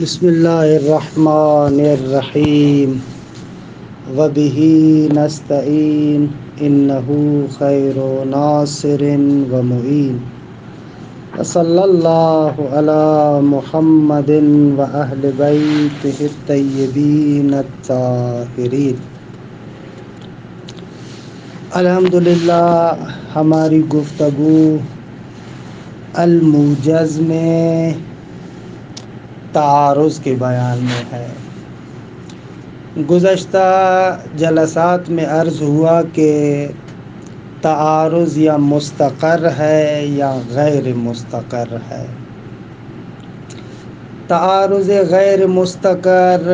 بسم اللہ الرحمن الرحیم وبہ نستعین انہ خیر ناصر و معین وصلی اللہ علی محمد و اہل بیتہ الطیبین الطاہرین۔ الحمدللہ ہماری گفتگو الموجز میں تعارض کے بیان میں ہے۔ گزشتہ جلسات میں عرض ہوا کہ تعارض یا مستقر ہے یا غیر مستقر ہے۔ تعارض غیر مستقر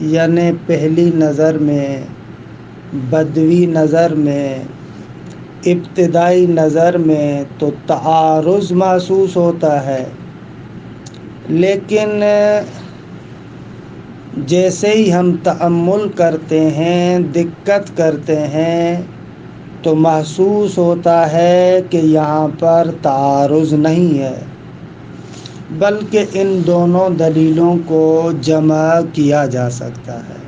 یعنی پہلی نظر میں، بدوی نظر میں، ابتدائی نظر میں تو تعارض محسوس ہوتا ہے، لیکن جیسے ہی ہم تأمل کرتے ہیں، دقت کرتے ہیں، تو محسوس ہوتا ہے کہ یہاں پر تعارض نہیں ہے، بلکہ ان دونوں دلیلوں کو جمع کیا جا سکتا ہے۔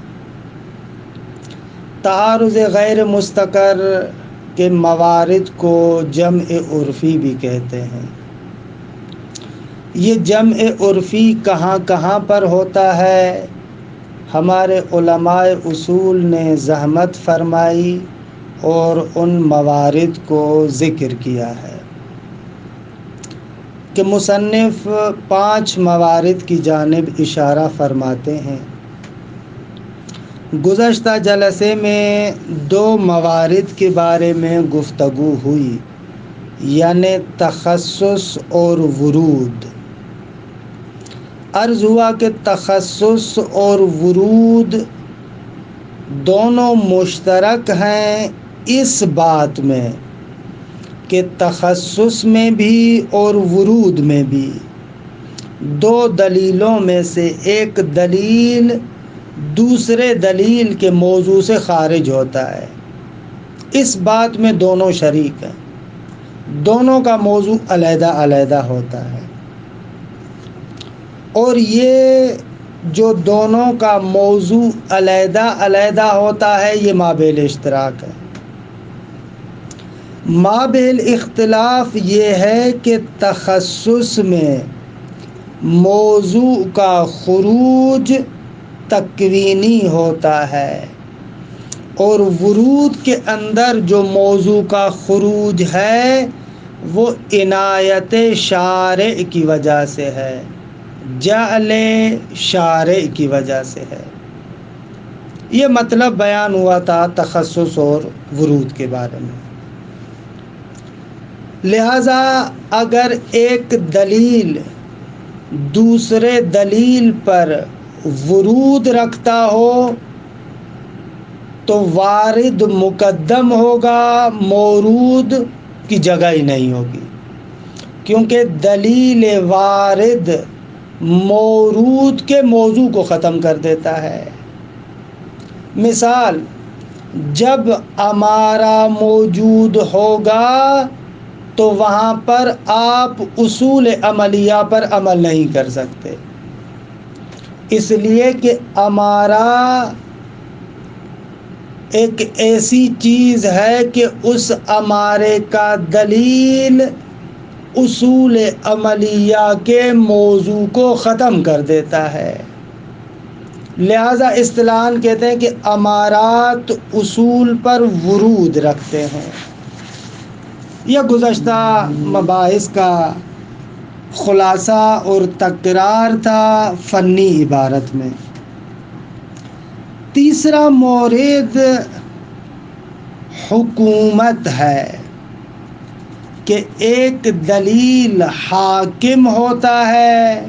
تعارض غیر مستقر کے موارد کو جمع عرفی بھی کہتے ہیں۔ یہ جمع عرفی کہاں کہاں پر ہوتا ہے؟ ہمارے علماء اصول نے زحمت فرمائی اور ان موارد کو ذکر کیا ہے کہ مصنف 5 موارد کی جانب اشارہ فرماتے ہیں۔ گزشتہ جلسے میں 2 موارد کے بارے میں گفتگو ہوئی، یعنی تخصص اور ورود۔ عرض ہوا کہ تخصص اور ورود دونوں مشترک ہیں اس بات میں کہ تخصص میں بھی اور ورود میں بھی 2 دلیلوں میں سے ایک دلیل دوسرے دلیل کے موضوع سے خارج ہوتا ہے۔ اس بات میں دونوں شریک ہیں، دونوں کا موضوع علیحدہ علیحدہ ہوتا ہے، اور یہ جو دونوں کا موضوع علیحدہ علیحدہ ہوتا ہے یہ مابعد اشتراک ہے۔ مابعد اختلاف یہ ہے کہ تخصص میں موضوع کا خروج تکوینی ہوتا ہے، اور ورود کے اندر جو موضوع کا خروج ہے وہ عنایت شارع کی وجہ سے ہے، جعل شارع کی وجہ سے ہے۔ یہ مطلب بیان ہوا تھا تخصص اور ورود کے بارے میں۔ لہذا اگر ایک دلیل دوسرے دلیل پر ورود رکھتا ہو تو وارد مقدم ہوگا، مورود کی جگہ ہی نہیں ہوگی، کیونکہ دلیل وارد مورود کے موضوع کو ختم کر دیتا ہے۔ مثال، جب امارہ موجود ہوگا تو وہاں پر آپ اصول عملیہ پر عمل نہیں کر سکتے، اس لیے کہ امارہ ایک ایسی چیز ہے کہ اس امارے کا دلیل اصول عملیہ کے موضوع کو ختم کر دیتا ہے۔ لہذا اصطلاحاً کہتے ہیں کہ امارات اصول پر ورود رکھتے ہیں۔ یہ گزشتہ مباحث کا خلاصہ اور تکرار تھا فنی عبارت میں۔ تیسرا مورد حکومت ہے کہ ایک دلیل حاکم ہوتا ہے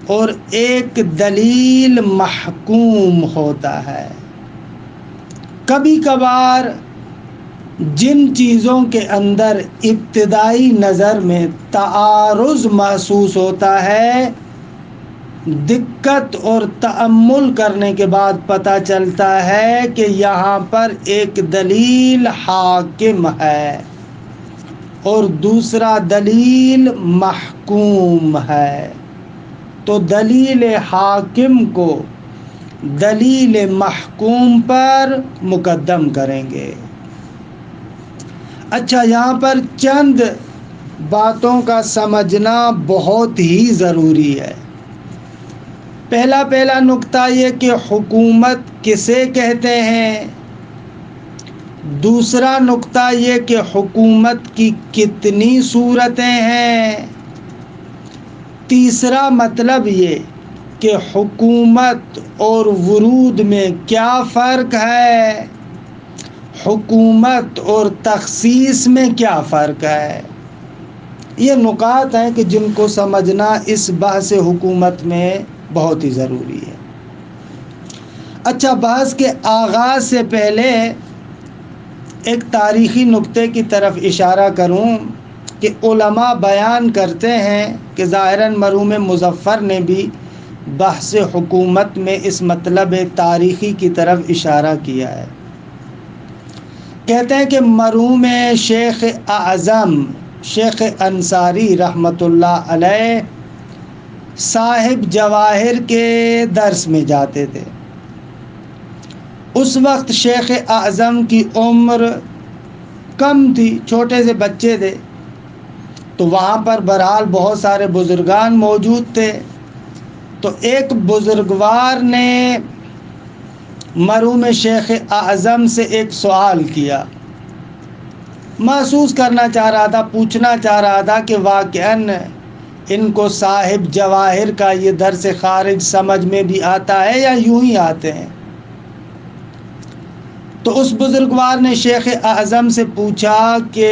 اور ایک دلیل محکوم ہوتا ہے۔ کبھی کبھار جن چیزوں کے اندر ابتدائی نظر میں تعارض محسوس ہوتا ہے، دقت اور تأمل کرنے کے بعد پتہ چلتا ہے کہ یہاں پر ایک دلیل حاکم ہے اور دوسرا دلیل محکوم ہے، تو دلیل حاکم کو دلیل محکوم پر مقدم کریں گے۔ اچھا، یہاں پر چند باتوں کا سمجھنا بہت ہی ضروری ہے۔ پہلا نقطہ یہ کہ حکومت کسے کہتے ہیں۔ دوسرا نقطہ یہ کہ حکومت کی کتنی صورتیں ہیں۔ تیسرا مطلب یہ کہ حکومت اور ورود میں کیا فرق ہے، حکومت اور تخصیص میں کیا فرق ہے۔ یہ نکات ہیں کہ جن کو سمجھنا اس بحث حکومت میں بہت ہی ضروری ہے۔ اچھا، بحث کے آغاز سے پہلے ایک تاریخی نقطے کی طرف اشارہ کروں کہ علماء بیان کرتے ہیں کہ ظاہراً مرحوم مظفر نے بھی بحث حکومت میں اس مطلب تاریخی کی طرف اشارہ کیا ہے۔ کہتے ہیں کہ مرحوم شیخ اعظم شیخ انصاری رحمۃ اللہ علیہ صاحب جواہر کے درس میں جاتے تھے۔ اس وقت شیخ اعظم کی عمر کم تھی، چھوٹے سے بچے تھے، تو وہاں پر بہرحال بہت سارے بزرگان موجود تھے۔ تو ایک بزرگوار نے مرحوم شیخ اعظم سے ایک سوال کیا، محسوس کرنا چاہ رہا تھا، پوچھنا چاہ رہا تھا کہ واقعاً ان کو صاحب جواہر کا یہ درس خارج سمجھ میں بھی آتا ہے یا یوں ہی آتے ہیں۔ تو اس بزرگوار نے شیخ اعظم سے پوچھا کہ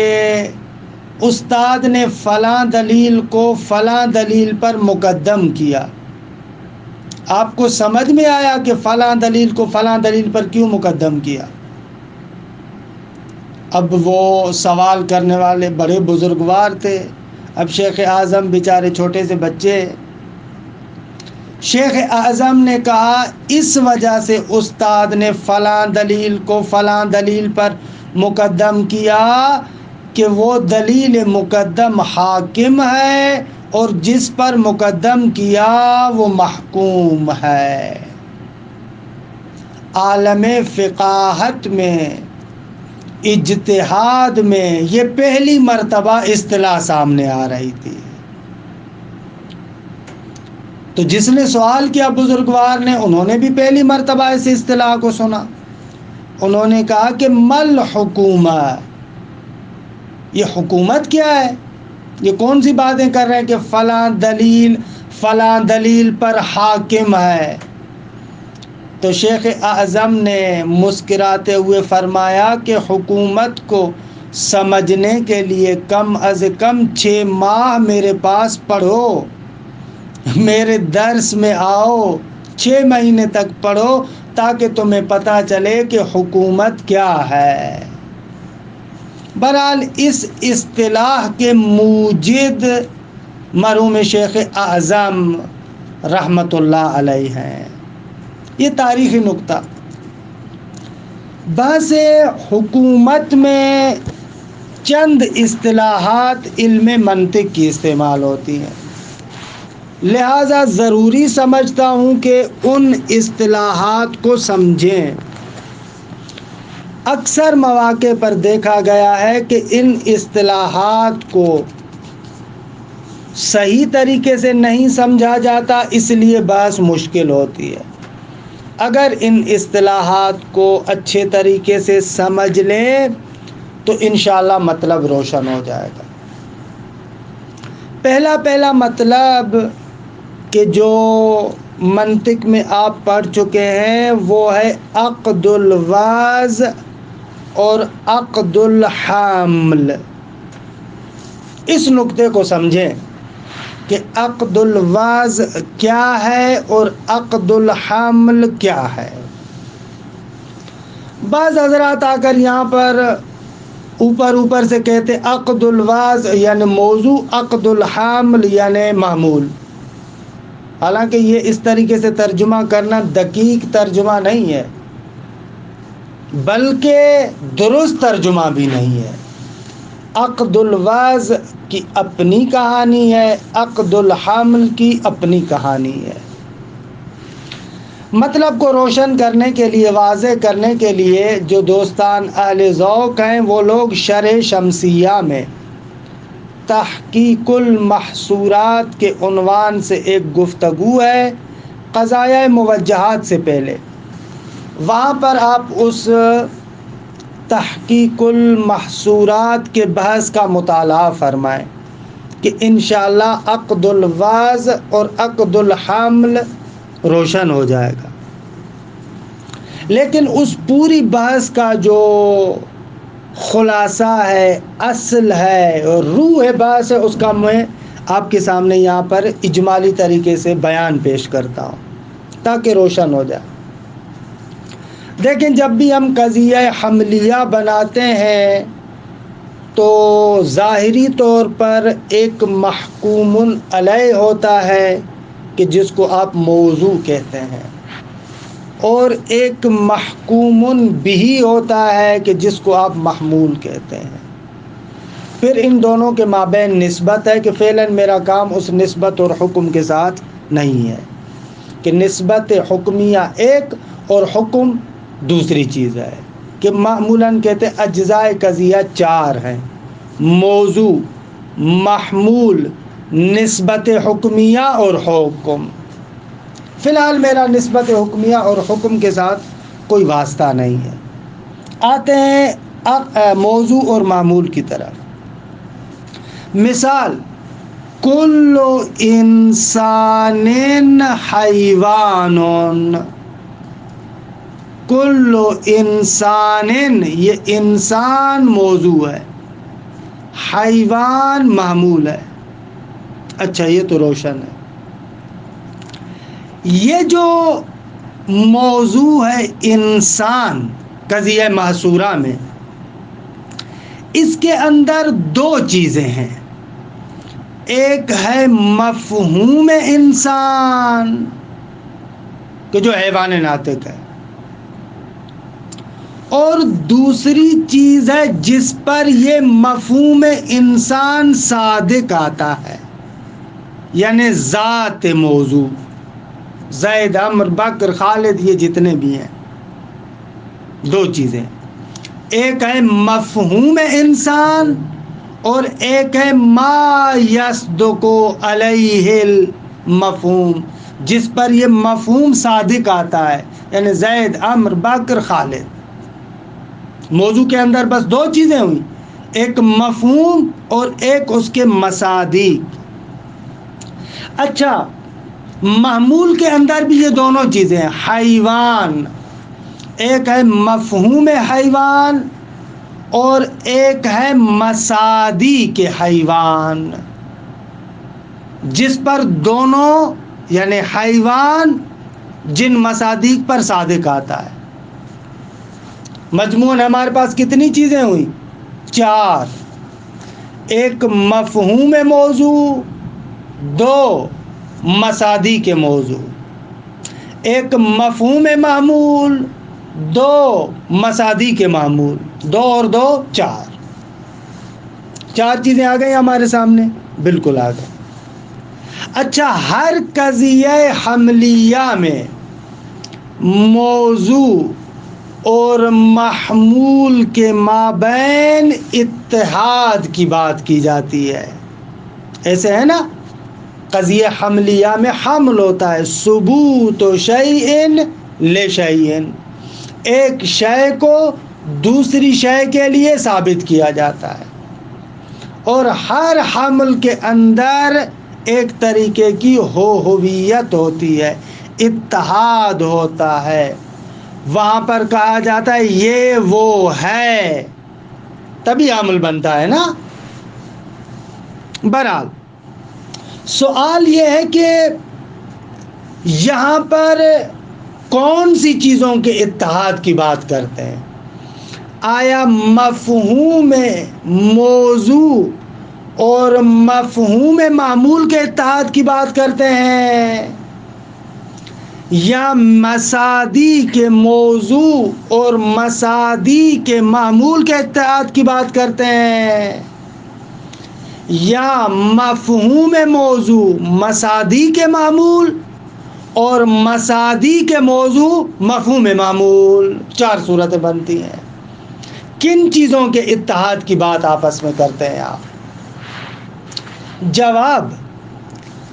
استاد نے فلاں دلیل کو فلاں دلیل پر مقدم کیا، آپ کو سمجھ میں آیا کہ فلاں دلیل کو فلاں دلیل پر کیوں مقدم کیا؟ اب وہ سوال کرنے والے بڑے بزرگوار تھے، اب شیخ اعظم بیچارے چھوٹے سے بچے۔ شیخ اعظم نے کہا اس وجہ سے استاد نے فلاں دلیل کو فلاں دلیل پر مقدم کیا کہ وہ دلیل مقدم حاکم ہے اور جس پر مقدم کیا وہ محکوم ہے۔ عالم فقاہت میں، اجتہاد میں یہ پہلی مرتبہ اصطلاح سامنے آ رہی تھی۔ تو جس نے سوال کیا بزرگوار نے، انہوں نے بھی پہلی مرتبہ اس اصطلاح کو سنا۔ انہوں نے کہا کہ مل حکومہ، یہ حکومت کیا ہے؟ یہ کون سی باتیں کر رہے ہیں کہ فلاں دلیل پر حاکم ہے؟ تو شیخ اعظم نے مسکراتے ہوئے فرمایا کہ حکومت کو سمجھنے کے لیے کم از کم 6 ماہ میرے پاس پڑھو، میرے درس میں آؤ، 6 مہینے تک پڑھو تاکہ تمہیں پتہ چلے کہ حکومت کیا ہے۔ بہرحال اس اصطلاح کے موجد مرحوم شیخ اعظم رحمۃ اللہ علیہ ہیں۔ یہ تاریخی نقطہ۔ بحث حکومت میں چند اصطلاحات علم منطق کی استعمال ہوتی ہیں، لہذا ضروری سمجھتا ہوں کہ ان اصطلاحات کو سمجھیں۔ اکثر مواقع پر دیکھا گیا ہے کہ ان اصطلاحات کو صحیح طریقے سے نہیں سمجھا جاتا، اس لیے بحث مشکل ہوتی ہے۔ اگر ان اصطلاحات کو اچھے طریقے سے سمجھ لیں تو انشاءاللہ مطلب روشن ہو جائے گا۔ پہلا مطلب کہ جو منطق میں آپ پڑھ چکے ہیں وہ ہے عقد الوضع اور عقد الحمل۔ اس نقطے کو سمجھیں کہ عقد الوضع کیا ہے اور عقد الحمل کیا ہے۔ بعض حضرات آ کر یہاں پر اوپر سے کہتے عقد الوضع یعنی موضوع، عقد الحمل یعنی محمول۔ حالانکہ یہ اس طریقے سے ترجمہ کرنا دقیق ترجمہ نہیں ہے، بلکہ درست ترجمہ بھی نہیں ہے۔ عقد الوضع کی اپنی کہانی ہے، عقد الحمل کی اپنی کہانی ہے۔ مطلب کو روشن کرنے کے لیے، واضح کرنے کے لیے جو دوستان اہل ذوق ہیں وہ لوگ شرح شمسیہ میں تحقیق المحصورات کے عنوان سے ایک گفتگو ہے قضایہ موجہات سے پہلے، وہاں پر آپ اس تحقیق المحصورات کے بحث کا مطالعہ فرمائیں کہ انشاءاللہ عقد الوضع اور عقد الحمل روشن ہو جائے گا۔ لیکن اس پوری بحث کا جو خلاصہ ہے، اصل ہے اور روح بحث ہے، اس کا میں آپ کے سامنے یہاں پر اجمالی طریقے سے بیان پیش کرتا ہوں تاکہ روشن ہو جائے۔ دیکھیں، جب بھی ہم قضیہ حملیہ بناتے ہیں تو ظاہری طور پر ایک محکوم علیہ ہوتا ہے کہ جس کو آپ موضوع کہتے ہیں، اور ایک محکوم بہ ہوتا ہے کہ جس کو آپ محمول کہتے ہیں۔ پھر ان دونوں کے مابین نسبت ہے کہ فعلاً میرا کام اس نسبت اور حکم کے ساتھ نہیں ہے کہ نسبت حکمیہ ایک اور حکم دوسری چیز ہے، کہ معمولاً کہتے ہیں اجزاء قضیہ 4 ہیں: موضوع، محمول، نسبت حکمیہ اور حکم۔ فی الحال میرا نسبت حکمیہ اور حکم کے ساتھ کوئی واسطہ نہیں ہے۔ آتے ہیں موضوع اور معمول کی طرف۔ مثال: کل انسان حیوان، کل انسان، یہ انسان موضوع ہے، حیوان معمول ہے۔ اچھا، یہ تو روشن ہے۔ یہ جو موضوع ہے انسان قضیہ محصورہ میں، اس کے اندر 2 چیزیں ہیں۔ ایک ہے مفہوم انسان کہ جو حیوان ناطق ہے، اور دوسری چیز ہے جس پر یہ مفہوم انسان صادق آتا ہے، یعنی ذات موضوع۔ زید، عمر، بکر، خالد، یہ جتنے بھی ہیں، 2 چیزیں، ایک ہے مفہوم انسان اور ایک ہے ما یصدق علیہ المفہوم، جس پر یہ مفہوم صادق آتا ہے، یعنی زید، عمر، بکر، خالد۔ موضوع کے اندر بس 2 چیزیں ہوئیں، ایک مفہوم اور ایک اس کے مصادیق۔ اچھا، محمول کے اندر بھی یہ دونوں چیزیں ہیں، حیوان، ایک ہے مفہوم حیوان اور ایک ہے مصادیق حیوان، جس پر دونوں یعنی حیوان جن مصادیق پر صادق آتا ہے۔ مجموعاً ہمارے پاس کتنی چیزیں ہوئیں؟ 4۔ ایک مفہوم موضوع، 2 مصادیق موضوع، ایک مفہوم معمول، 2 مصادیق معمول، 2 اور 2 4۔ 4 چیزیں آ گئی ہمارے سامنے، بالکل آ گئی۔ اچھا، ہر قضیہ حملیہ میں موضوع اور محمول کے مابین اتحاد کی بات کی جاتی ہے۔ ایسے ہے نا، قضیہ حملیہ میں حمل ہوتا ہے، ثبوت شیء لشیء، ایک شے کو دوسری شے کے لیے ثابت کیا جاتا ہے، اور ہر حمل کے اندر ایک طریقے کی ہوویت ہوتی ہے، اتحاد ہوتا ہے۔ وہاں پر کہا جاتا ہے یہ وہ ہے، تبھی حمل بنتا ہے نا۔ بہرحال سوال یہ ہے کہ یہاں پر کون سی چیزوں کے اتحاد کی بات کرتے ہیں؟ آیا مفہوم موضوع اور مفہوم معمول کے اتحاد کی بات کرتے ہیں، یا مصادیق موضوع اور مصادیق معمول کے اتحاد کی بات کرتے ہیں؟ یا مفہوم موضوع مصادی کے معمول اور مصادی کے موضوع مفہوم معمول، 4 صورتیں بنتی ہیں۔ کن چیزوں کے اتحاد کی بات آپس میں کرتے ہیں آپ؟ جواب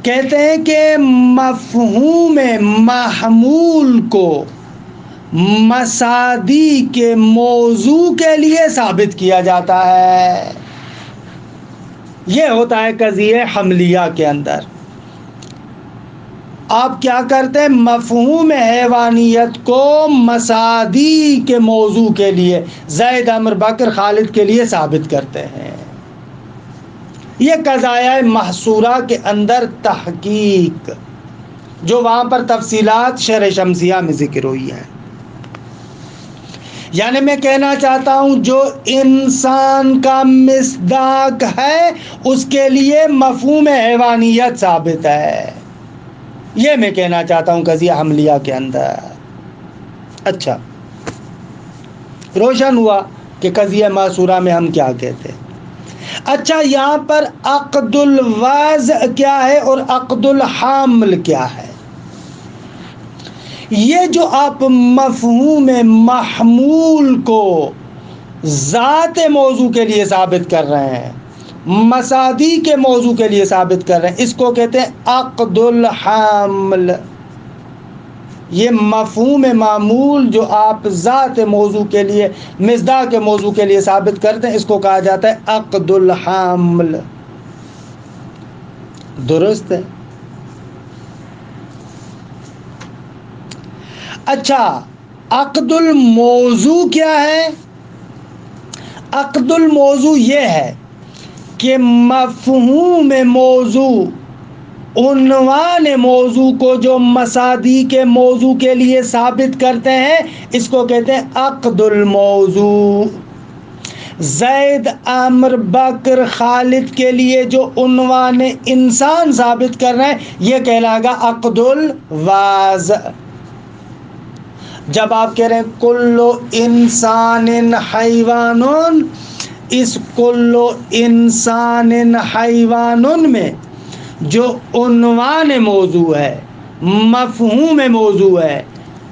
کہتے ہیں کہ مفہوم محمول کو مصادی کے موضوع کے لیے ثابت کیا جاتا ہے۔ یہ ہوتا ہے قضیہ حملیہ کے اندر۔ آپ کیا کرتے ہیں؟ مفہوم حیوانیت کو مصادی کے موضوع کے لیے، زید، عمر، بکر، خالد کے لیے ثابت کرتے ہیں۔ یہ قضایہ محصورہ کے اندر تحقیق، جو وہاں پر تفصیلات شرح شمسیہ میں ذکر ہوئی ہے۔ یعنی میں کہنا چاہتا ہوں جو انسان کا مصداق ہے اس کے لیے مفہوم حیوانیت ثابت ہے، یہ میں کہنا چاہتا ہوں قضیہ حملیہ کے اندر۔ اچھا، روشن ہوا کہ قضیہ محصورہ میں ہم کیا کہتے ہیں۔ اچھا، یہاں پر عقد الوضع کیا ہے اور عقد الحمل کیا ہے؟ یہ جو آپ مفہوم محمول کو ذات موضوع کے لیے ثابت کر رہے ہیں، مصادی کے موضوع کے لیے ثابت کر رہے ہیں، اس کو کہتے ہیں عقد الحمل۔ یہ مفہوم معمول جو آپ ذات موضوع کے لیے، مصداق کے موضوع کے لیے ثابت کرتے ہیں، اس کو کہا جاتا ہے عقد الحمل۔ درست ہے؟ اچھا، عقد الموضوع کیا ہے؟ عقد الموضوع یہ ہے کہ مفہوم موضوع عنوان موضوع کو جو مصادی کے موضوع کے لیے ثابت کرتے ہیں، اس کو کہتے ہیں عقد الموضوع۔ زید، عمر، بکر، خالد کے لیے جو عنوان انسان ثابت کر رہے ہیں، یہ کہلائے گا عقد الوضع۔ جب آپ کہہ رہے ہیں کلو انسان حیوان، اس کلو انسان حیوان میں جو عنوان موضوع ہے، مفہوم موضوع ہے،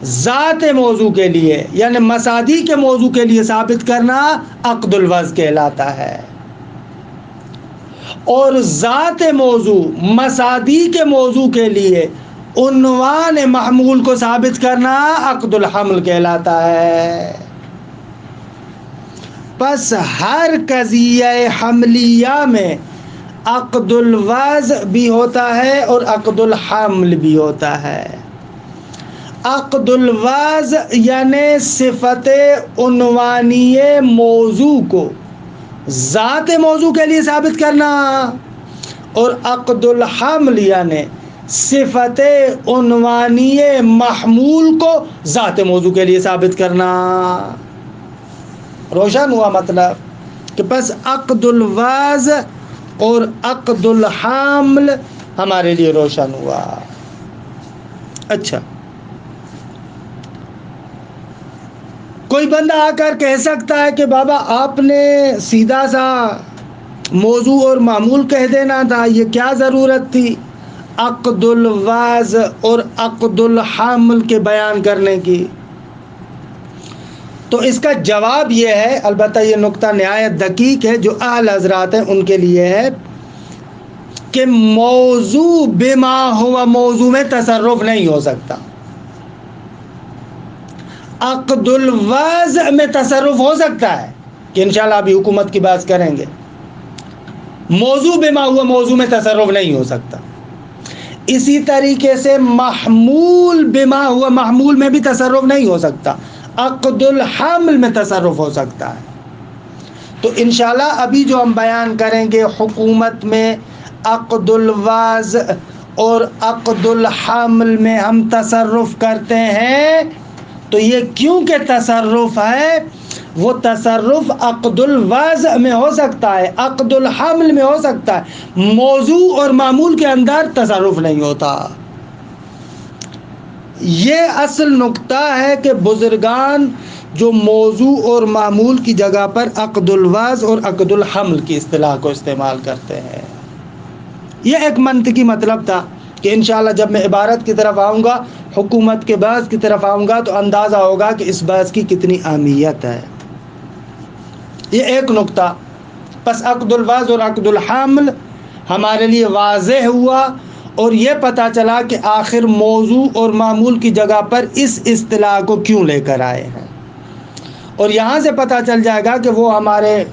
ذات موضوع کے لیے یعنی مصادی کے موضوع کے لیے ثابت کرنا عقد الوضع کہلاتا ہے، اور ذات موضوع مصادی کے موضوع کے لیے عنوان محمول کو ثابت کرنا عقد الحمل کہلاتا ہے۔ پس ہر قضیہ حملیہ میں عقد الوضع بھی ہوتا ہے اور عقد الحمل بھی ہوتا ہے۔ عقد الوضع یعنی صفت عنوانی موضوع کو ذات موضوع کے لیے ثابت کرنا، اور عقد الحمل یعنی صفت عنوانی محمول کو ذات موضوع کے لیے ثابت کرنا۔ روشن ہوا مطلب کہ پس عقد الوضع اور عقد الحمل ہمارے لیے روشن ہوا۔ اچھا، کوئی بندہ آ کر کہہ سکتا ہے کہ بابا آپ نے سیدھا سا موضوع اور معمول کہہ دینا تھا، یہ کیا ضرورت تھی عقد الوضع اور عقد الحمل کے بیان کرنے کی؟ تو اس کا جواب یہ ہے، البتہ یہ نقطہ نہایت دقیق ہے، جو اہل حضرات ہیں ان کے لیے ہے کہ موضوع بما ہوا موضوع میں تصرف نہیں ہو سکتا۔ عقد الوضع میں تصرف ہو سکتا ہے کہ انشاءاللہ ابھی حکومت کی بات کریں گے، موضوع بما ہوا موضوع میں تصرف نہیں ہو سکتا۔ اسی طریقے سے محمول بما ہوا محمول میں بھی تصرف نہیں ہو سکتا، عقد الحمل میں تصرف ہو سکتا ہے۔ تو انشاءاللہ ابھی جو ہم بیان کریں گے حکومت میں عقد الوضع اور عقد الحمل میں ہم تصرف کرتے ہیں، تو یہ کیونکہ تصرف ہے، وہ تصرف عقد الوضع میں ہو سکتا ہے، عقد الحمل میں ہو سکتا ہے، موضوع اور معمول کے اندر تصرف نہیں ہوتا۔ یہ اصل نقطہ ہے کہ بزرگان جو موضوع اور معمول کی جگہ پر عقد الوضع اور عقد الحمل کی اصطلاح کو استعمال کرتے ہیں۔ یہ ایک منطقی مطلب تھا کہ انشاءاللہ جب میں عبارت کی طرف آؤں گا، حکومت کے بحث کی طرف آؤں گا، تو اندازہ ہوگا کہ اس بحث کی کتنی اہمیت ہے۔ یہ ایک نقطہ۔ پس عقد الوضع اور عقد الحمل ہمارے لیے واضح ہوا، اور یہ پتہ چلا کہ آخر موضوع اور معمول کی جگہ پر اس اصطلاح کو کیوں لے کر آئے ہیں۔ اور یہاں سے پتہ چل جائے گا کہ وہ ہمارے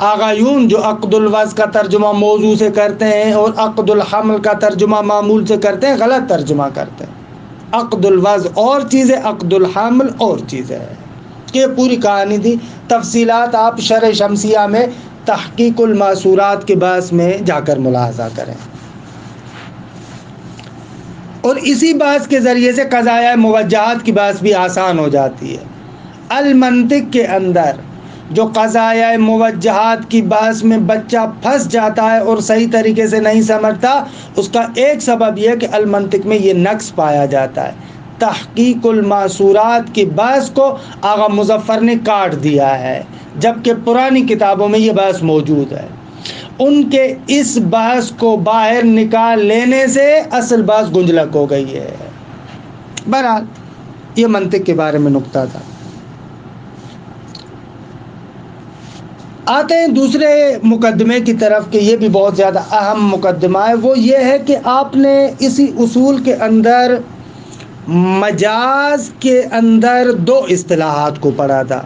آغایون جو عقد الوضع کا ترجمہ موضوع سے کرتے ہیں اور عقد الحمل کا ترجمہ معمول سے کرتے ہیں، غلط ترجمہ کرتے ہیں۔ عقد الوضع اور چیز ہے، عقد الحمل اور چیز ہے۔ یہ پوری کہانی تھی۔ تفصیلات آپ شرح شمسیہ میں تحقیق الماسورات کے بحث میں جا کر ملاحظہ کریں، اور اسی بحث کے ذریعے سے قضایہ موجہات کی بحث بھی آسان ہو جاتی ہے۔ المنطق کے اندر جو قضایہ موجہات کی بحث میں بچہ پھنس جاتا ہے اور صحیح طریقے سے نہیں سمجھتا، اس کا ایک سبب یہ ہے کہ المنطق میں یہ نقص پایا جاتا ہے۔ تحقیق الماسورات کی بحث کو آغا مظفر نے کاٹ دیا ہے، جبکہ پرانی کتابوں میں یہ بحث موجود ہے۔ ان کے اس بحث کو باہر نکال لینے سے اصل بحث گنجلک ہو گئی ہے۔ بہرحال یہ منطق کے بارے میں نکتہ تھا۔ آتے ہیں دوسرے مقدمے کی طرف کہ یہ بھی بہت زیادہ اہم مقدمہ ہے۔ وہ یہ ہے کہ آپ نے اسی اصول کے اندر مجاز کے اندر دو اصطلاحات کو پڑھا تھا،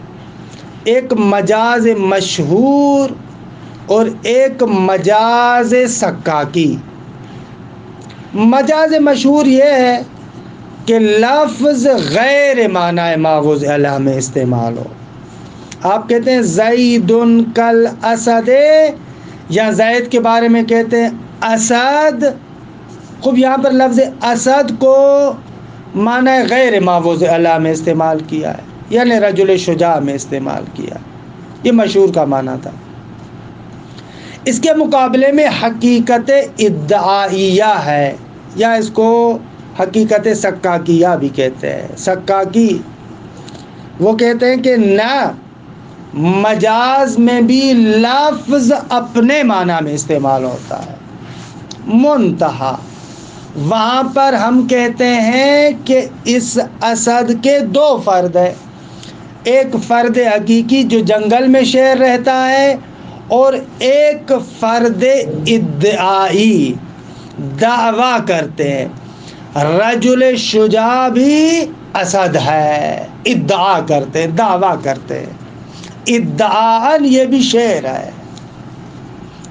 ایک مجاز مشہور اور ایک مجاز سکاکی۔ مجاز مشہور یہ ہے کہ لفظ غیر معنی ماخوذ علیہ میں استعمال ہو۔ آپ کہتے ہیں زید کل اسد، یا زید کے بارے میں کہتے ہیں اسد۔ خوب یہاں پر لفظ اسد کو معنی غیر ماخوذ علیہ میں استعمال کیا ہے، یعنی رجل شجاع میں استعمال کیا۔ یہ مشہور کا معنی تھا۔ اس کے مقابلے میں حقیقت ادعائیہ ہے، یا اس کو حقیقت سکاکیہ بھی کہتے ہیں۔ سکاکی وہ کہتے ہیں کہ نہ، مجاز میں بھی لفظ اپنے معنی میں استعمال ہوتا ہے، منتہا وہاں پر ہم کہتے ہیں کہ اس اسد کے دو فرد ہیں، ایک فرد حقیقی جو جنگل میں شیر رہتا ہے، اور ایک فرد ادعائی دعویٰ کرتے ہیں۔ رجل شجاع بھی اسد ہے، ادعا کرتے ہیں، دعویٰ کرتے ہیں۔ ادعاً یہ بھی شعر ہے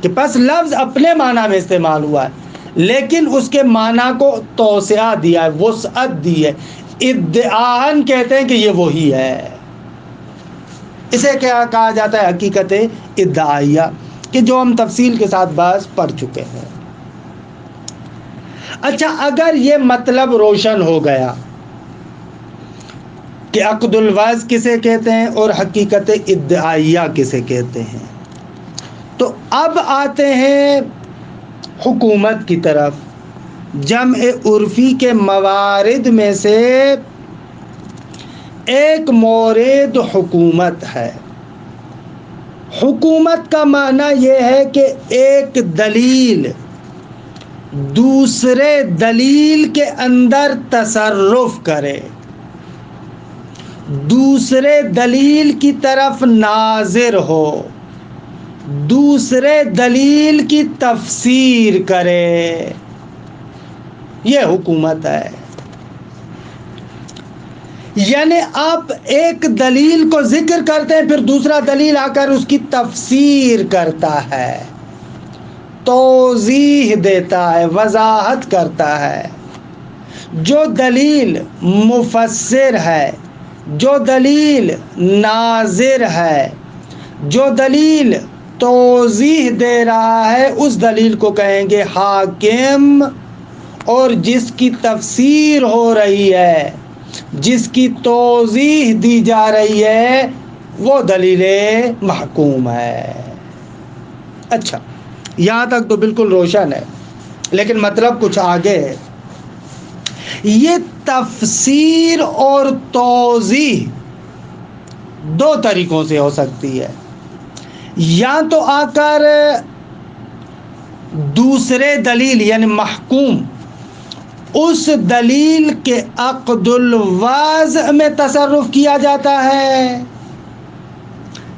کہ پس لفظ اپنے معنی میں استعمال ہوا ہے، لیکن اس کے معنی کو توسعہ دیا ہے، وسعت دی ہے۔ ادعاً کہتے ہیں کہ یہ وہی ہے۔ اسے کیا کہا جاتا ہے؟ حقیقت ادعائیہ، کہ جو ہم تفصیل کے ساتھ بحث پڑھ چکے ہیں۔ اچھا، اگر یہ مطلب روشن ہو گیا کہ عقد الوضع کسے کہتے ہیں اور حقیقت ادعائیہ کسے کہتے ہیں، تو اب آتے ہیں حکومت کی طرف۔ جمع عرفی کے موارد میں سے ایک مورد حکومت ہے۔ حکومت کا معنی یہ ہے کہ ایک دلیل دوسرے دلیل کے اندر تصرف کرے، دوسرے دلیل کی طرف ناظر ہو، دوسرے دلیل کی تفسیر کرے، یہ حکومت ہے۔ یعنی آپ ایک دلیل کو ذکر کرتے ہیں، پھر دوسرا دلیل آ کر اس کی تفسیر کرتا ہے، توضیح دیتا ہے، وضاحت کرتا ہے۔ جو دلیل مفسر ہے، جو دلیل ناظر ہے، جو دلیل توضیح دے رہا ہے، اس دلیل کو کہیں گے حاکم، اور جس کی تفسیر ہو رہی ہے، جس کی توضیح دی جا رہی ہے، وہ دلیل محکوم ہے۔ اچھا، یہاں تک تو بالکل روشن ہے، لیکن مطلب کچھ آگے ہے۔ یہ تفسیر اور توضیح دو طریقوں سے ہو سکتی ہے، یا تو آ کر دوسرے دلیل یعنی محکوم اس دلیل کے عقد الواضع میں تصرف کیا جاتا ہے،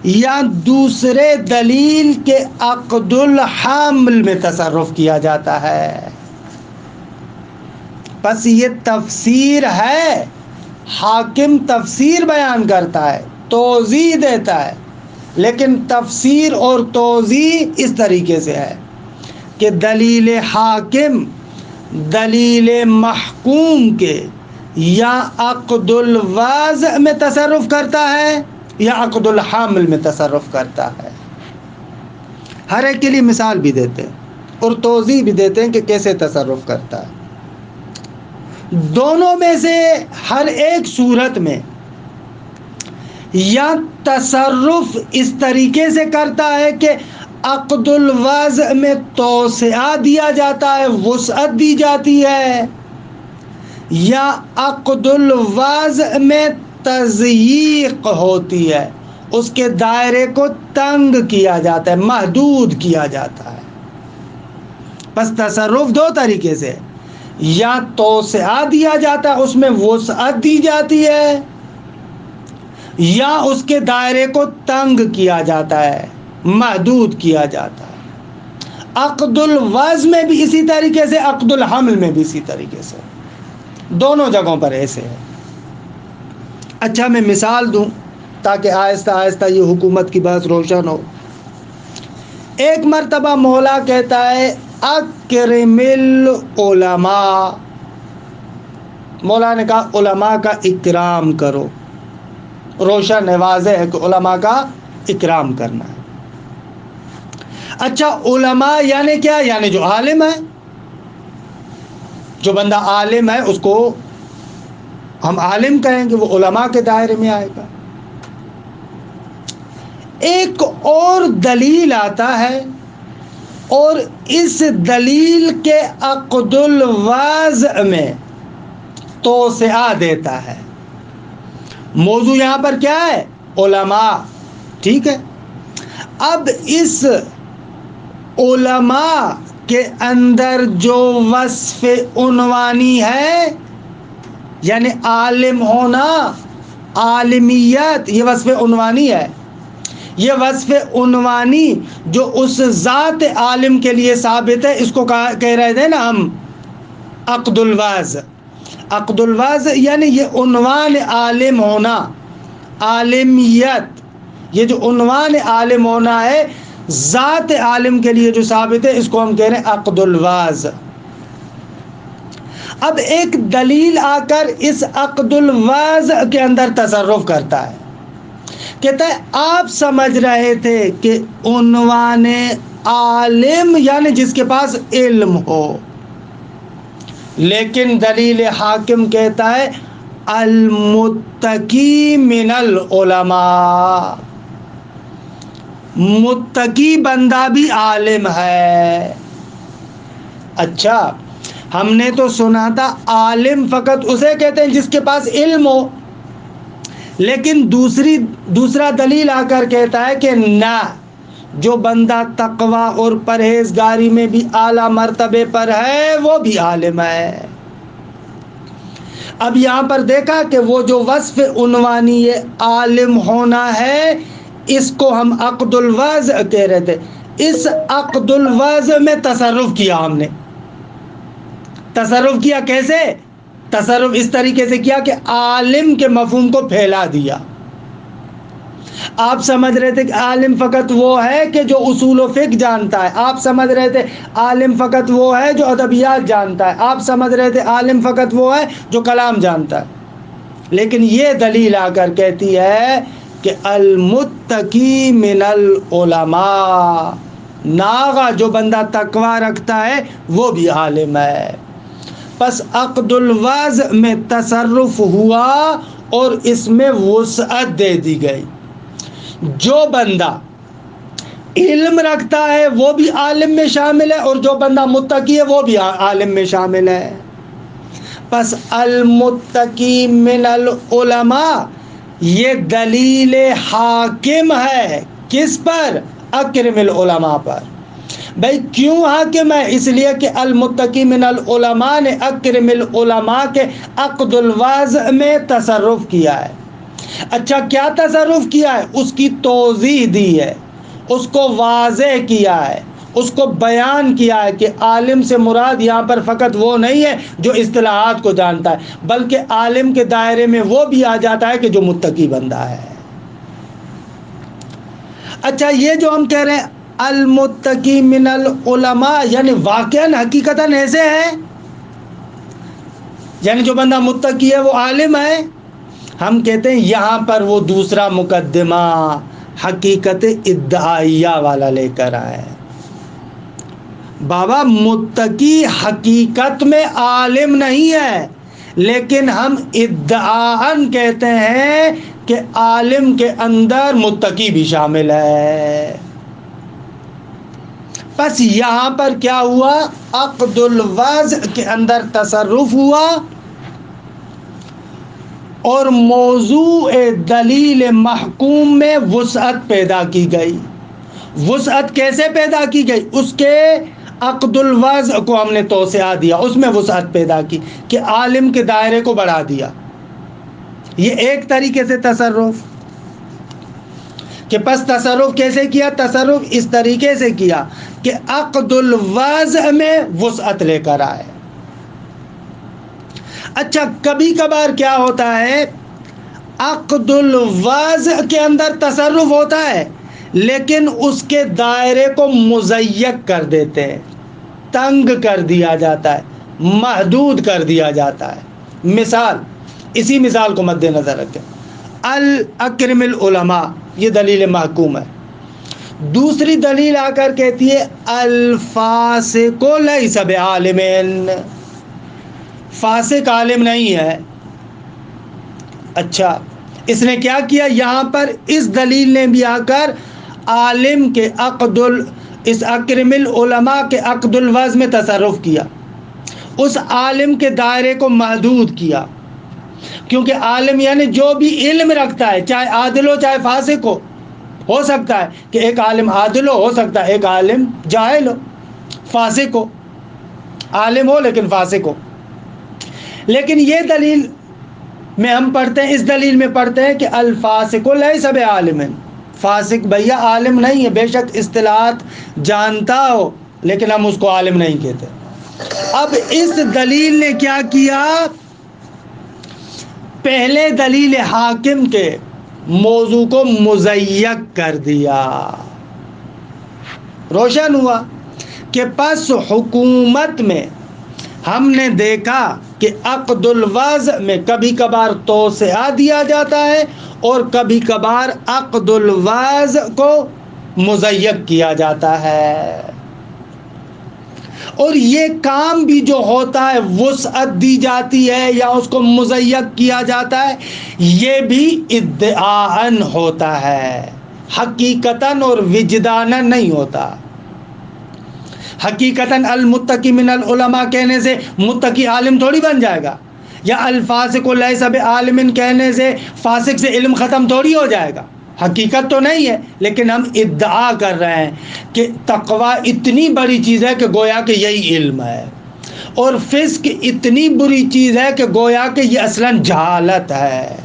یا دوسرے دلیل کے عقد الحامل میں تصرف کیا جاتا ہے۔ بس یہ تفسیر ہے، حاکم تفسیر بیان کرتا ہے، توضیح دیتا ہے، لیکن تفسیر اور توضیح اس طریقے سے ہے کہ دلیل حاکم دلیل محکوم کے یا عقد الواضع میں تصرف کرتا ہے یا عقد الحامل میں تصرف کرتا ہے۔ ہر ایک کے لیے مثال بھی دیتے ہیں اور توضیح بھی دیتے ہیں کہ کیسے تصرف کرتا ہے۔ دونوں میں سے ہر ایک صورت میں یا تصرف اس طریقے سے کرتا ہے کہ عقد الوضع میں توسعہ دیا جاتا ہے، وسعت دی جاتی ہے، یا عقد الوضع میں تضییق ہوتی ہے، اس کے دائرے کو تنگ کیا جاتا ہے، محدود کیا جاتا ہے۔ بس تصرف دو طریقے سے، یا توسعہ دیا جاتا ہے، اس میں وسعت دی جاتی ہے، یا اس کے دائرے کو تنگ کیا جاتا ہے، محدود کیا جاتا ہے۔ عقد الوضع میں بھی اسی طریقے سے، عقد الحمل میں بھی اسی طریقے سے، دونوں جگہوں پر ایسے ہے۔ اچھا میں مثال دوں تاکہ آہستہ آہستہ یہ حکومت کی بات روشن ہو۔ ایک مرتبہ مولا کہتا ہے اکرم العلماء، مولا نے کہا علماء کا اکرام کرو، روشن ہے، واضح ہے کہ علماء کا اکرام کرنا ہے۔ اچھا علماء یعنی کیا؟ یعنی جو عالم ہے، جو بندہ عالم ہے اس کو ہم عالم کہیں گے، وہ علماء کے دائرے میں آئے گا۔ ایک اور دلیل آتا ہے اور اس دلیل کے عقد الوضع میں توسعہ دیتا ہے۔ موضوع یہاں پر کیا ہے؟ علماء، ٹھیک ہے۔ اب اس علماء کے اندر جو وصف عنوانی ہے، یعنی عالم ہونا، عالمیت، یہ وصف عنوانی ہے۔ یہ وصف عنوانی جو اس ذات عالم کے لیے ثابت ہے، اس کو کہہ رہے تھے نا ہم عقد الوضع۔ عقد الوضع یعنی یہ عنوان عالم ہونا، عالمیت، یہ جو عنوان عالم ہونا ہے ذات عالم کے لیے جو ثابت ہے، اس کو ہم کہہ رہے ہیں عقد الوضع۔ اب ایک دلیل آ کر اس عقد الوضع کے اندر تصرف کرتا ہے، کہتا ہے آپ سمجھ رہے تھے کہ عنوان عالم یعنی جس کے پاس علم ہو، لیکن دلیل حاکم کہتا ہے المتقی من العلماء، متقی بندہ بھی عالم ہے۔ اچھا ہم نے تو سنا تھا عالم فقط اسے کہتے ہیں جس کے پاس علم ہو، لیکن دوسرا دلیل آ کر کہتا ہے کہ نہ، جو بندہ تقوی اور پرہیزگاری میں بھی اعلیٰ مرتبے پر ہے وہ بھی عالم ہے۔ اب یہاں پر دیکھا کہ وہ جو وصف عنوانی عالم ہونا ہے، اس کو ہم عقد الوضع کہہ رہے تھے۔ اس عقد الوضع میں تصرف کیا ہم نے۔ تصرف کیا کیسے؟ تصرف اس طریقے سے کیا کہ عالم کے مفہوم کو پھیلا دیا۔ آپ سمجھ رہے تھے کہ عالم فقط وہ ہے کہ جو اصول و فقہ جانتا ہے، آپ سمجھ رہے تھے عالم فقط وہ ہے جو ادبیات جانتا ہے، آپ سمجھ رہے تھے عالم فقط وہ ہے جو کلام جانتا ہے، لیکن یہ دلیل آ کر کہتی ہے کہ المتقی من العلماء، ناغا جو بندہ تقوی رکھتا ہے وہ بھی عالم ہے۔ پس عقد الوضع میں تصرف ہوا اور اس میں وسعت دے دی گئی۔ جو بندہ علم رکھتا ہے وہ بھی عالم میں شامل ہے، اور جو بندہ متقی ہے وہ بھی عالم میں شامل ہے۔ پس المتقی من العلماء یہ دلیل حاکم ہے کس پر؟ اکرم العلماء پر۔ بھائی کیوں حاکم ہے؟ اس لیے کہ المتقی من العلماء نے اکرم العلماء کے عقد الوضع میں تصرف کیا ہے۔ اچھا کیا تصرف کیا ہے؟ اس کی توضیح دی ہے، اس کو واضح کیا ہے، اس کو بیان کیا ہے کہ عالم سے مراد یہاں پر فقط وہ نہیں ہے جو اصطلاحات کو جانتا ہے، بلکہ عالم کے دائرے میں وہ بھی آ جاتا ہے کہ جو متقی بندہ ہے۔ اچھا یہ جو ہم کہہ رہے ہیں المتقی من العلماء، یعنی واقعاً حقیقتاً ایسے ہے؟ یعنی جو بندہ متقی ہے وہ عالم ہے؟ ہم کہتے ہیں یہاں پر وہ دوسرا مقدمہ حقیقت ادعائیہ والا لے کر آئے۔ بابا متقی حقیقت میں عالم نہیں ہے، لیکن ہم ادعاً کہتے ہیں کہ عالم کے اندر متقی بھی شامل ہے۔ بس یہاں پر کیا ہوا؟ عقد الوضع کے اندر تصرف ہوا اور موضوع دلیل محکوم میں وسعت پیدا کی گئی۔ وسعت کیسے پیدا کی گئی؟ اس کے عقد الوضع کو ہم نے توسعہ دیا، اس میں وسعت پیدا کی کہ عالم کے دائرے کو بڑھا دیا۔ یہ ایک طریقے سے تصرف کہ پس تصرف کیسے کیا؟ تصرف اس طریقے سے کیا کہ عقد الوضع میں وسعت لے کر آئے۔ اچھا کبھی کبھار کیا ہوتا ہے؟ عقد الوضع کے اندر تصرف ہوتا ہے لیکن اس کے دائرے کو مضیق کر دیتے ہیں، تنگ کر دیا جاتا ہے، محدود کر دیا جاتا ہے۔ مثال، اسی مثال کو مد نظر رکھیں، الاکرم العلماء، یہ دلیل محکوم ہے۔ دوسری دلیل آ کر کہتی ہے الفاسق لیس بعالم، فاسق عالم نہیں ہے۔ اچھا اس نے کیا کیا؟ یہاں پر اس دلیل نے بھی آ کر عالم کے اس اکرم العلماء کے عقد الوضع میں تصرف کیا، اس عالم کے دائرے کو محدود کیا، کیونکہ عالم یعنی جو بھی علم رکھتا ہے، چاہے عادل ہو چاہے فاسق ہو سکتا ہے کہ ایک عالم عادل ہو سکتا ہے ایک عالم جاہل ہو، فاسق ہو، عالم ہو لیکن فاسق ہو۔ لیکن یہ دلیل میں ہم پڑھتے ہیں، اس دلیل میں پڑھتے ہیں کہ الفاسق لیس بعالم، فاسق بھیا عالم نہیں ہے، بے شک اصطلاحات جانتا ہو لیکن ہم اس کو عالم نہیں کہتے۔ اب اس دلیل نے کیا کیا؟ پہلے دلیل حاکم کے موضوع کو مضیق کر دیا۔ روشن ہوا کہ پس حکومت میں ہم نے دیکھا کہ عقد الوضع میں کبھی کبھار توسعہ دیا جاتا ہے اور کبھی کبھار عقد الوضع کو مضیق کیا جاتا ہے، اور یہ کام بھی جو ہوتا ہے وسعت دی جاتی ہے یا اس کو مضیق کیا جاتا ہے، یہ بھی ادعاءً ہوتا ہے، حقیقتاً اور وجداناً نہیں ہوتا۔ حقیقتاً المتقی من العلماء کہنے سے متقی عالم تھوڑی بن جائے گا، یا الفاسق لیس بعالم کہنے سے فاسق سے علم ختم تھوڑی ہو جائے گا۔ حقیقت تو نہیں ہے لیکن ہم ادعا کر رہے ہیں کہ تقوی اتنی بڑی چیز ہے کہ گویا کہ یہی علم ہے، اور فسق اتنی بری چیز ہے کہ گویا کہ یہ اصلاً جہالت ہے۔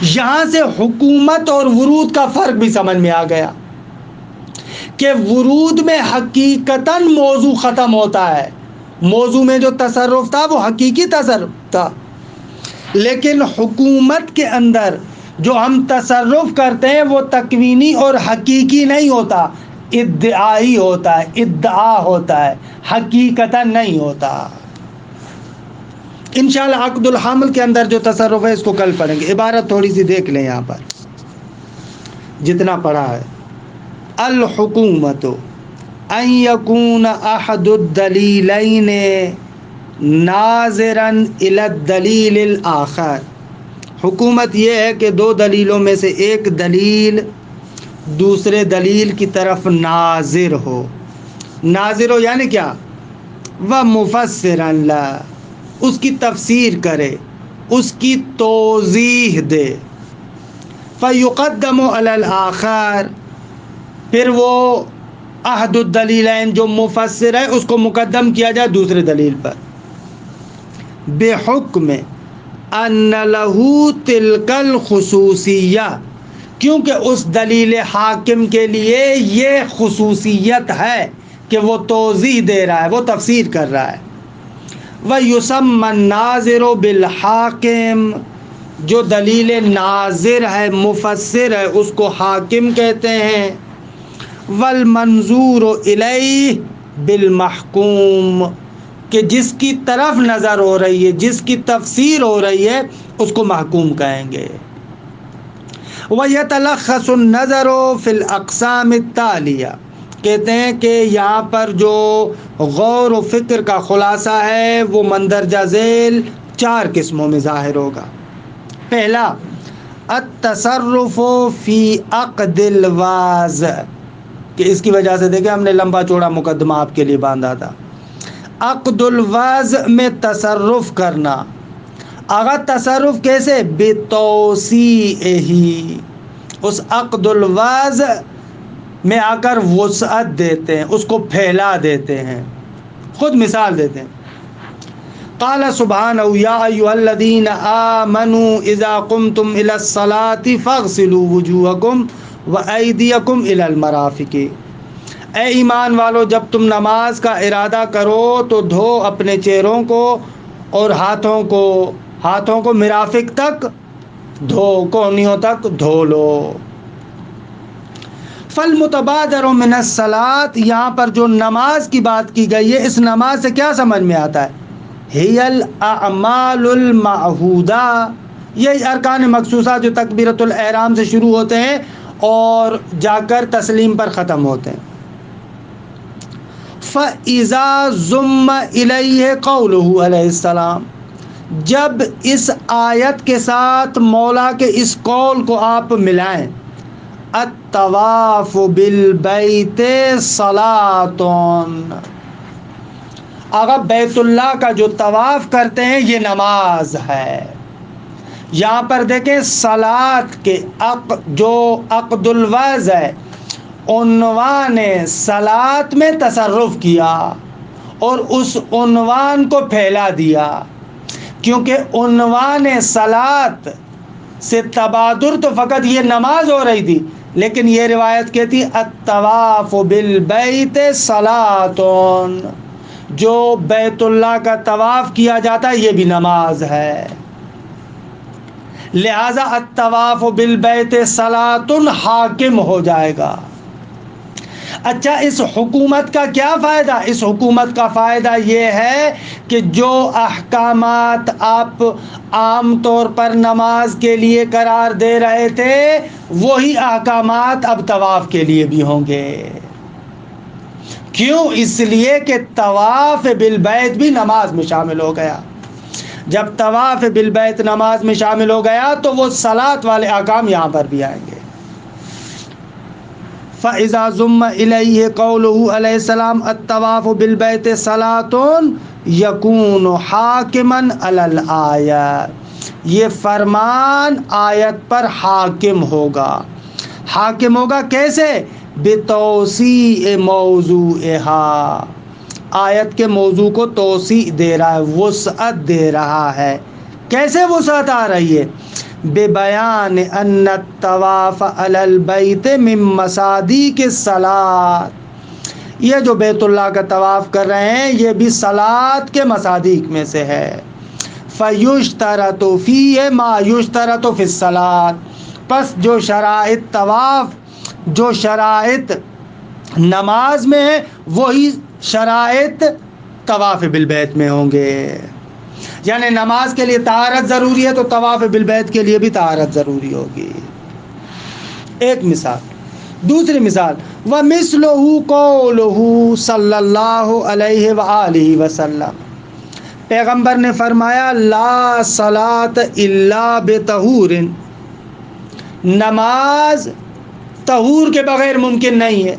یہاں سے حکومت اور ورود کا فرق بھی سمجھ میں آ گیا کہ ورود میں حقیقتاً موضوع ختم ہوتا ہے، موضوع میں جو تصرف تھا وہ حقیقی تصرف تھا، لیکن حکومت کے اندر جو ہم تصرف کرتے ہیں وہ تکوینی اور حقیقی نہیں ہوتا، ادعائی ہوتا ہے، ادعا ہوتا ہے، حقیقتاً نہیں ہوتا۔ انشاءاللہ عقد الحمل کے اندر جو تصرف ہے اس کو کل پڑھیں گے۔ عبارت تھوڑی سی دیکھ لیں یہاں پر جتنا پڑھا ہے۔ الحکومت ان یکون احد الدلیلین ناظرا الی الدلیل الاخر، حکومت یہ ہے کہ دو دلیلوں میں سے ایک دلیل دوسرے دلیل کی طرف ناظر ہو۔ ناظر ہو یعنی کیا؟ ومفسرا لا، اس کی تفسیر کرے، اس کی توضیح دے. فیقدم علی الآخر، پھر وہ احد الدلیلین جو مفسر ہے اس کو مقدم کیا جائے دوسرے دلیل پر. بحکم ان لہ تلک الخصوصیہ، کیونکہ اس دلیل حاکم کے لیے یہ خصوصیت ہے کہ وہ توضیح دے رہا ہے، وہ تفسیر کر رہا ہے. وَيُسَمَّى النَّاظِرُ بِالْحَاکِم، جو دلیل ناظر ہے، مفسر ہے، اس کو حاکم کہتے ہیں. وَالْمَنظُورُ إِلَيْهِ بِالْمَحْکُوم، کہ جس کی طرف نظر ہو رہی ہے، جس کی تفسیر ہو رہی ہے، اس کو محکوم کہیں گے. وَيَتَلَخَّصُ النَّظَرُ فِي الْأَقْسَامِ التَّالِيَةِ، کہتے ہیں کہ یہاں پر جو غور و فکر کا خلاصہ ہے وہ مندرجہ ذیل 4 قسموں میں ظاہر ہوگا. پہلا، التصرف فی عقد الوضع، کہ اس کی وجہ سے دیکھیں ہم نے لمبا چوڑا مقدمہ آپ کے لیے باندھا تھا. عقد الوضع میں تصرف کرنا. اگر تصرف کیسے؟ بتوسیعہ، اس عقد الوضع میں آ کر وسعت دیتے ہیں، اس کو پھیلا دیتے ہیں. خود مثال دیتے ہیں. قال سبحانہ یا ایھا الذین آمنوا اذا قمتم الی الصلاۃ فاغسلوا وجوہکم وایدیکم الی المرافق، اے ایمان والو جب تم نماز کا ارادہ کرو تو دھو اپنے چہروں کو اور ہاتھوں کو مرافق تک دھو، کونیوں تک دھو لو. فالمتبادر من الصلاۃ، یہاں پر جو نماز کی بات کی گئی ہے، اس نماز سے کیا سمجھ میں آتا ہے؟ ہی الاعمال المعہودہ، یہی ارکان مخصوصہ جو تکبیرۃ الاحرام سے شروع ہوتے ہیں اور جا کر تسلیم پر ختم ہوتے ہیں. فَإِذَا ضُمَّ إِلَيْهِ قَوْلُهُ علیہ السلام، جب اس آیت کے ساتھ مولا کے اس قول کو آپ ملائیں، الطواف بالبیت صلاۃ، اگر بیت اللہ کا جو طواف کرتے ہیں یہ نماز ہے. یہاں پر دیکھیں صلاۃ کے جو عقد الوضع ہے، عنوان صلاۃ میں تصرف کیا اور اس عنوان کو پھیلا دیا، کیونکہ عنوان صلاۃ سے تبادر تو فقط یہ نماز ہو رہی تھی، لیکن یہ روایت کہتی الطواف بالبیت صلاۃ، جو بیت اللہ کا طواف کیا جاتا ہے یہ بھی نماز ہے. لہذا الطواف بالبیت صلاۃ حاکم ہو جائے گا. اچھا، اس حکومت کا کیا فائدہ؟ اس حکومت کا فائدہ یہ ہے کہ جو احکامات آپ عام طور پر نماز کے لیے قرار دے رہے تھے وہی احکامات اب طواف کے لیے بھی ہوں گے. کیوں؟ اس لیے کہ طواف بالبیت بھی نماز میں شامل ہو گیا. جب طواف بالبیت نماز میں شامل ہو گیا تو وہ صلاۃ والے احکام یہاں پر بھی آئیں گے. فَإِذَا ضُمَّ إِلَيْهِ قَوْلُهُ علیہ السلام الطواف بالبیت صلاۃ یکون حاکمًا علی الآیۃ، یہ فرمان آیت پر حاکم ہوگا. حاکم ہوگا کیسے؟ بتوسیع موضوعها، آیت کے موضوع کو توسیع دے رہا ہے، وسعت دے رہا ہے. کیسے وسعت آ رہی ہے؟ ببیان ان الطواف علی البیت من مصادیق الصلاۃ، یہ جو بیت اللہ کا طواف کر رہے ہیں یہ بھی صلاۃ کے مصادیق میں سے ہے. فیشترط فیہ ما یشترط فی الصلاۃ، پس جو شرائط طواف، جو شرائط نماز میں ہے وہی شرائط طواف بالبیت میں ہوں گے. یعنی نماز کے لیے طہارت ضروری ہے تو طواف بالبیت کے لیے بھی طہارت ضروری ہوگی. ایک مثال. دوسری مثال، وَمِثْلُهُ قَوْلُهُ صلی اللہ علیہ وآلہ وسلم، پیغمبر نے فرمایا لا صلاۃ الا بطہور، نماز طہور کے بغیر ممکن نہیں ہے.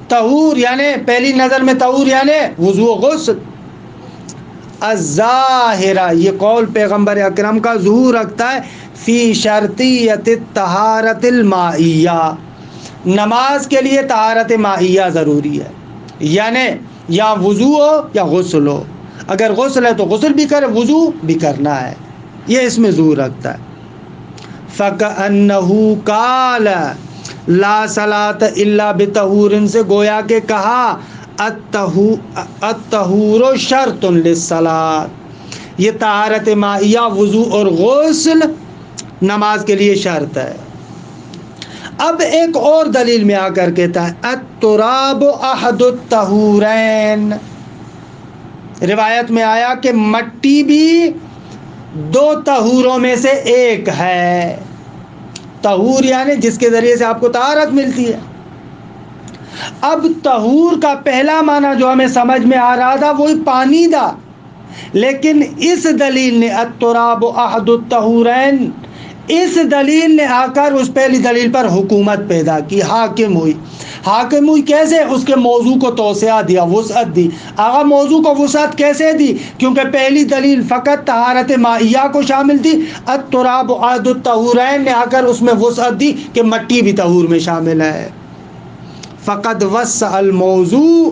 طہور یعنی پہلی نظر میں طہور یعنی وضو و غسل. الظاہرہ، یہ قول پیغمبر اکرم کا ظہور رکھتا ہے، فی شرطیت الطہارت المائیہ، نماز کے لیے طہارت مائیہ ضروری ہے، یعنی یا وضو ہو یا غسل ہو، اگر غسل ہے تو غسل بھی کرے، وضو بھی کرنا ہے، یہ اس میں ظہور رکھتا ہے۔ فَكَأَنَّهُ قَالَ لَا صَلَاةَ إِلَّا بِطَهُورٍ سے گویا کہ کہا الطہور شرط للصلاۃ، یہ طہارت مائیہ وضو اور غسل نماز کے لیے شرط ہے۔ اب ایک اور دلیل میں آ کر کہتا ہے التراب احد الطہورین، روایت میں آیا کہ مٹی بھی دو طہوروں میں سے ایک ہے، طہور یعنی جس کے ذریعے سے آپ کو طہارت ملتی ہے۔ اب طہور کا پہلا معنی جو ہمیں سمجھ میں آ رہا تھا وہی پانی تھا، لیکن اس دلیل نے التراب احد الطہورین، اس دلیل نے آ کر اس پہلی دلیل پر حکومت پیدا کی، حاکم ہوئی۔ حاکم ہوئی کیسے؟ اس کے موضوع کو توسعہ دیا، وسعت دی۔ آغا موضوع کو وسعت کیسے دی؟ کیونکہ پہلی دلیل فقط طہارت مائیہ کو شامل تھی، التراب احد الطہورین نے آ کر اس میں وسعت دی کہ مٹی بھی طہور میں شامل ہے۔ فقد وسع الموضوع،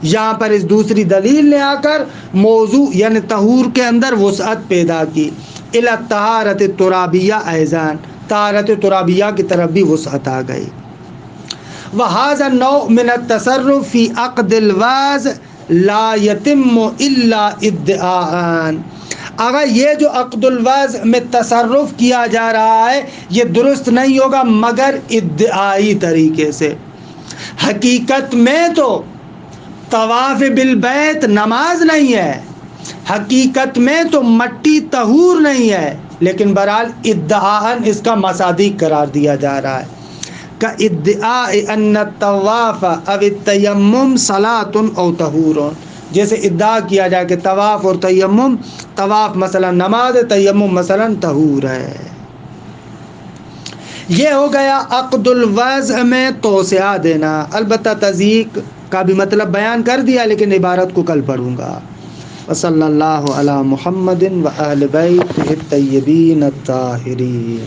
یہاں پر اس دوسری دلیل نے آ کر موضوع یعنی طہور کے اندر وسعت پیدا کی، الی الطہارت الترابیہ ایضاً، طہارت ترابیہ کی طرف بھی وسعت آ گئی۔ وہذا النوع من التصرف فی عقد الوضع لا یتم الا ادعاء، اگر یہ جو عقد الوضع میں تصرف کیا جا رہا ہے یہ درست نہیں ہوگا مگر ادعائی طریقے سے۔ حقیقت میں تو طواف بالبیت نماز نہیں ہے، حقیقت میں تو مٹی طہور نہیں ہے، لیکن بہرحال ادعاءً اس کا مصادیق قرار دیا جا رہا ہے، کادعاء ان الطواف او التیمم صلاۃ او طہور، جیسے ادعا کیا جائے کہ طواف اور تیمم، طواف مثلا نماز ہے، تیمم مثلا طہور ہے۔ یہ ہو گیا عقد الوضع میں توسعہ دینا، البتہ تضییق کا بھی مطلب بیان کر دیا لیکن عبارت کو کل پڑھوں گا۔ وصلی اللہ علی محمد وآل بیتہ الطیبین الطاہرین،